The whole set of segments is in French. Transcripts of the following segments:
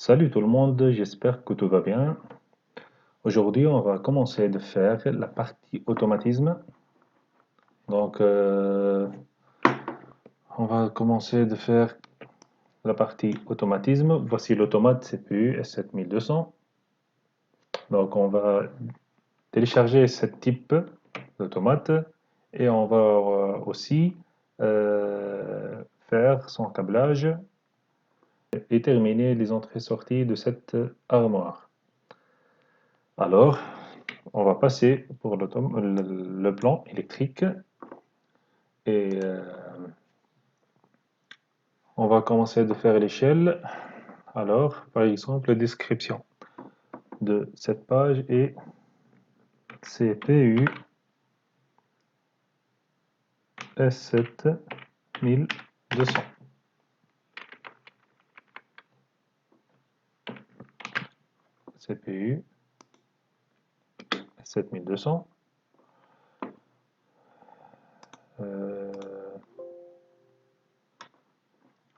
Salut tout le monde, j'espère que tout va bien. Aujourd'hui, on va commencer de faire la partie automatisme. Donc, on va commencer de faire la partie automatisme. Voici l'automate CPU S7200. Donc, on va télécharger ce type d'automate et on va aussi faire son câblage et terminer les entrées-sorties de cette armoire. Alors, on va passer pour le plan électrique et on va commencer de faire l'échelle. Alors, par exemple, description de cette page est CPU S7200. CPU S7200.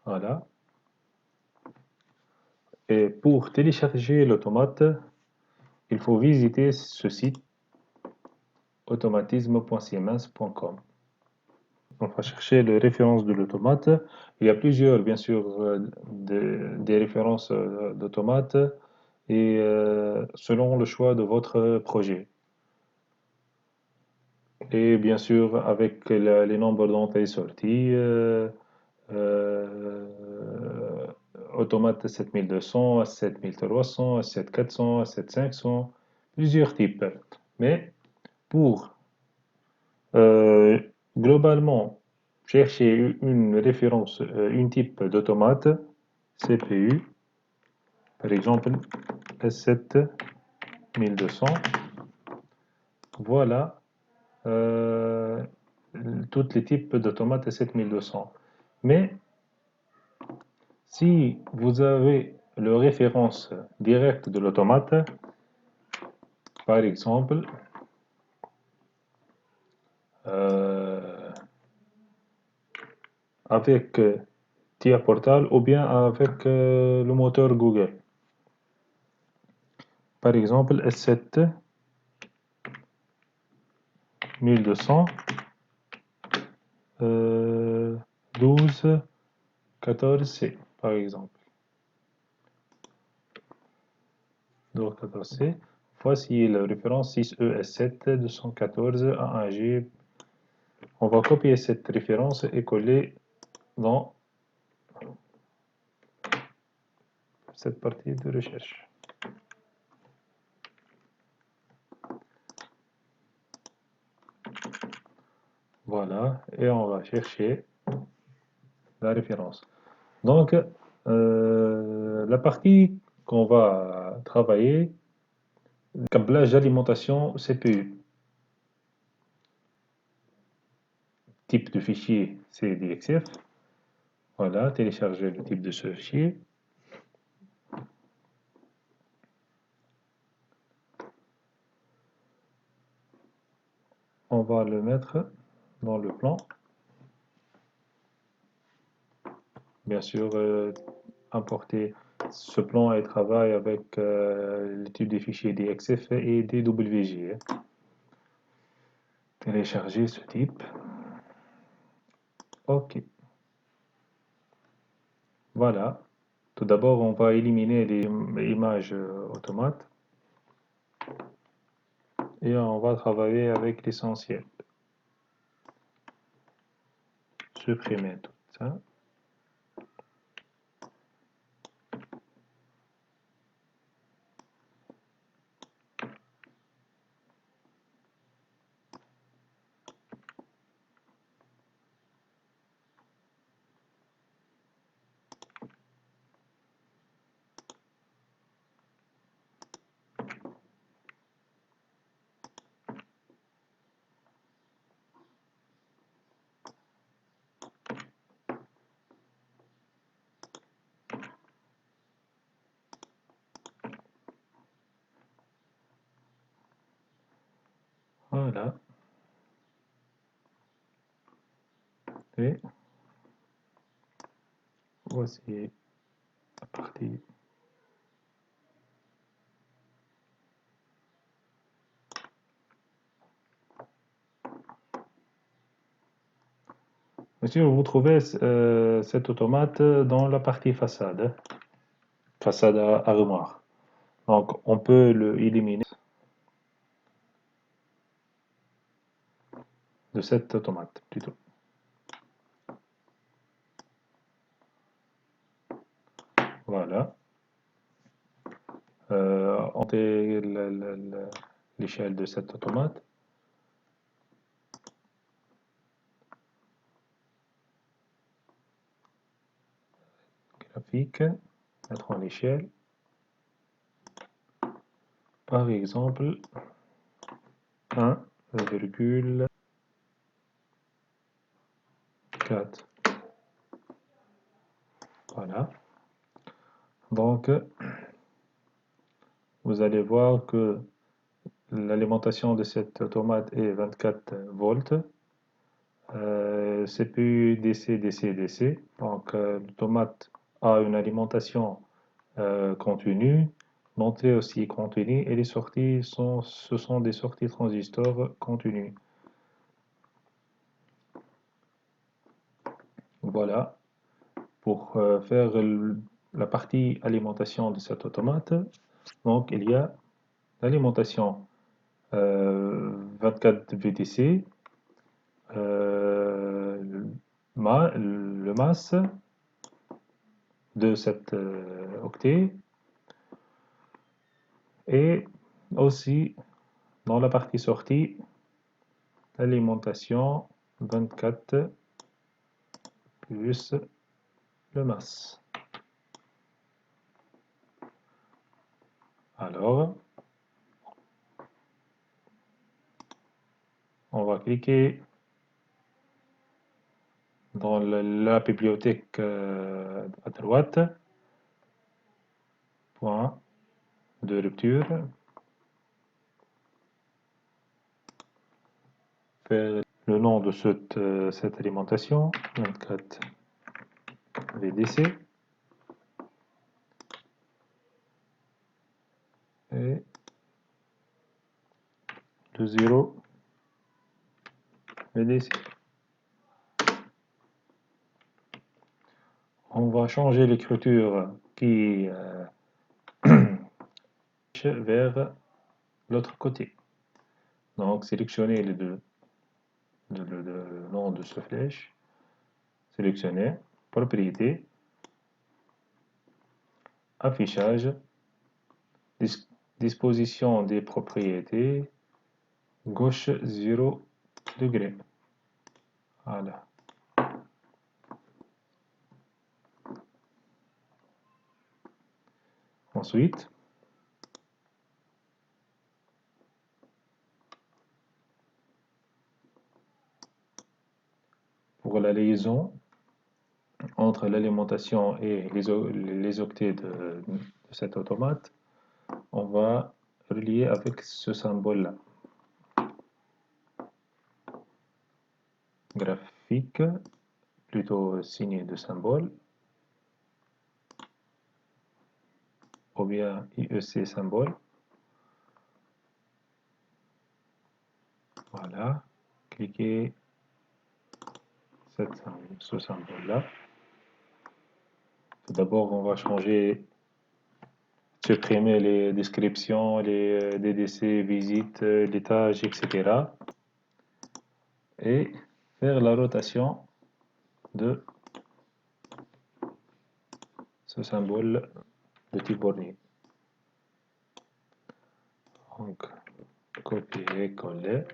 Voilà. Et pour télécharger l'automate, il faut visiter ce site automatisme.siemens.com. On va chercher les références de l'automate. Il y a plusieurs, bien sûr, des références d'automates et selon le choix de votre projet. Et bien sûr, avec les nombres d'entrées et sorties, automate 7200, 7300, 7400, 7500, plusieurs types. Mais pour Euh, globalement, chercher une référence, une type d'automate CPU, par exemple S7 1200. Voilà euh, tous les types d'automates S7 1200. Mais si vous avez le référence directe de l'automate, par exemple, euh, avec TIA Portal ou bien avec le moteur Google. Par exemple, S7 1200, 12, 14C, par exemple. Donc 14C. Voici la référence 6ES7 214 A1G. On va copier cette référence et coller dans cette partie de recherche. Voilà, et on va chercher la référence. Donc, la partie qu'on va travailler, câblage d'alimentation CPU. Type de fichier CDXF. Voilà, télécharger le type de ce fichier. On va le mettre dans le plan. Bien sûr, importer ce plan et travailler avec le type de fichier DXF et DWG. Télécharger ce type. OK. Voilà. Tout d'abord, on va éliminer les images automates et on va travailler avec l'essentiel. Supprimer tout ça. Voilà. Et voici la partie Monsieur, vous trouvez cet automate dans la partie façade, façade à armoire. Donc, on peut le éliminer de cet automate, plutôt. Voilà. Montez l'échelle de cet automate. Graphique. Mettre en échelle. Par exemple, 1,4. Voilà. Donc, vous allez voir que l'alimentation de cette automate est 24 volts. CPU DC, DC, DC. Donc, l'automate a une alimentation continue, l'entrée aussi continue, et les sorties ce sont des sorties transistors continues. Voilà, pour faire la partie alimentation de cet automate. Donc, il y a l'alimentation 24 VDC, le masse de cet octet, et aussi dans la partie sortie, l'alimentation 24 plus le masse. Alors, on va cliquer dans la bibliothèque à droite, point de rupture, faire le nom de cette alimentation, 24 VDC, et de 0 VDC. On va changer l'écriture qui vers l'autre côté. Donc, sélectionnez le nom de ce flèche, sélectionnez, propriété, affichage, disposition des propriétés, gauche 0 degré. Voilà. Ensuite, pour la liaison entre l'alimentation et les octets de cet automate, on va relier avec ce symbole-là. Graphique, plutôt signé de symbole, ou bien IEC symbole. Voilà, cliquez ce symbole-là. Tout d'abord, on va supprimer les descriptions, les DDC, visites, les tâches, etc. Et faire la rotation de ce symbole de type bornier. Donc, copier, coller,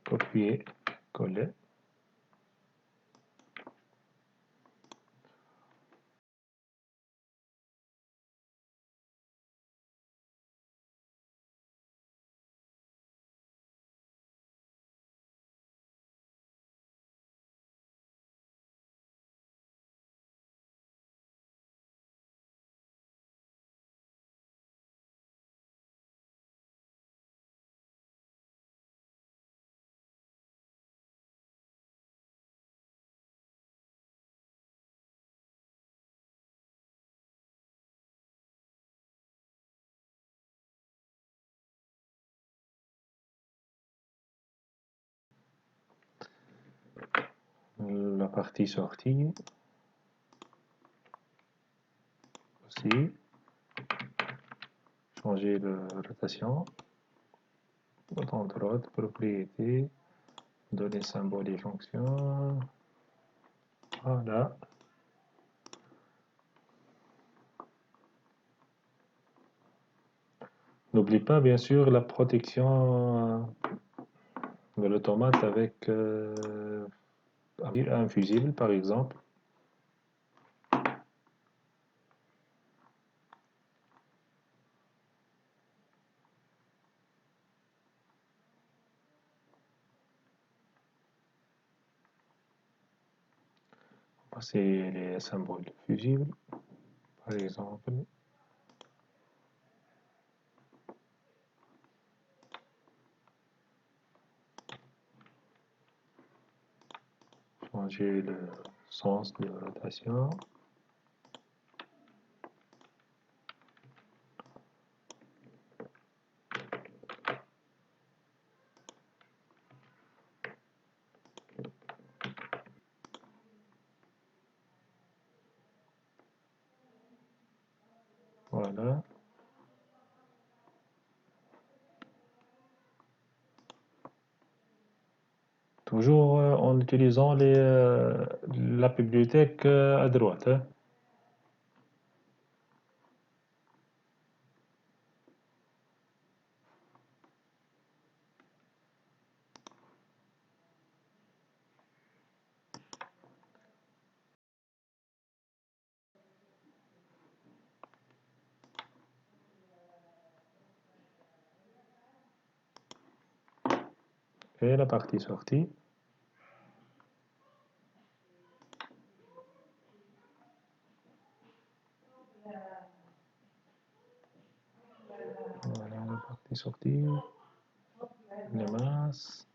copier, coller. La partie sortie aussi. Changer de rotation. Bouton droite, propriété, données symboles et fonctions. Voilà. N'oublie pas bien sûr la protection de l'automate avec un fusible par exemple. Passer les symboles fusibles par exemple. Changer le sens de rotation. Voilà. Toujours en utilisant la bibliothèque à droite. Hein. Et la partie sortie. Voilà la partie sortie. Les masses.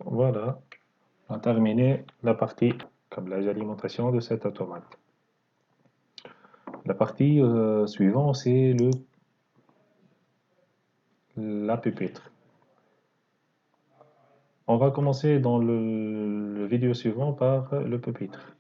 Voilà. On a terminé la partie câblage d'alimentation de cet automate. La partie suivante, c'est la pupitre. On va commencer dans le vidéo suivant par le pupitre.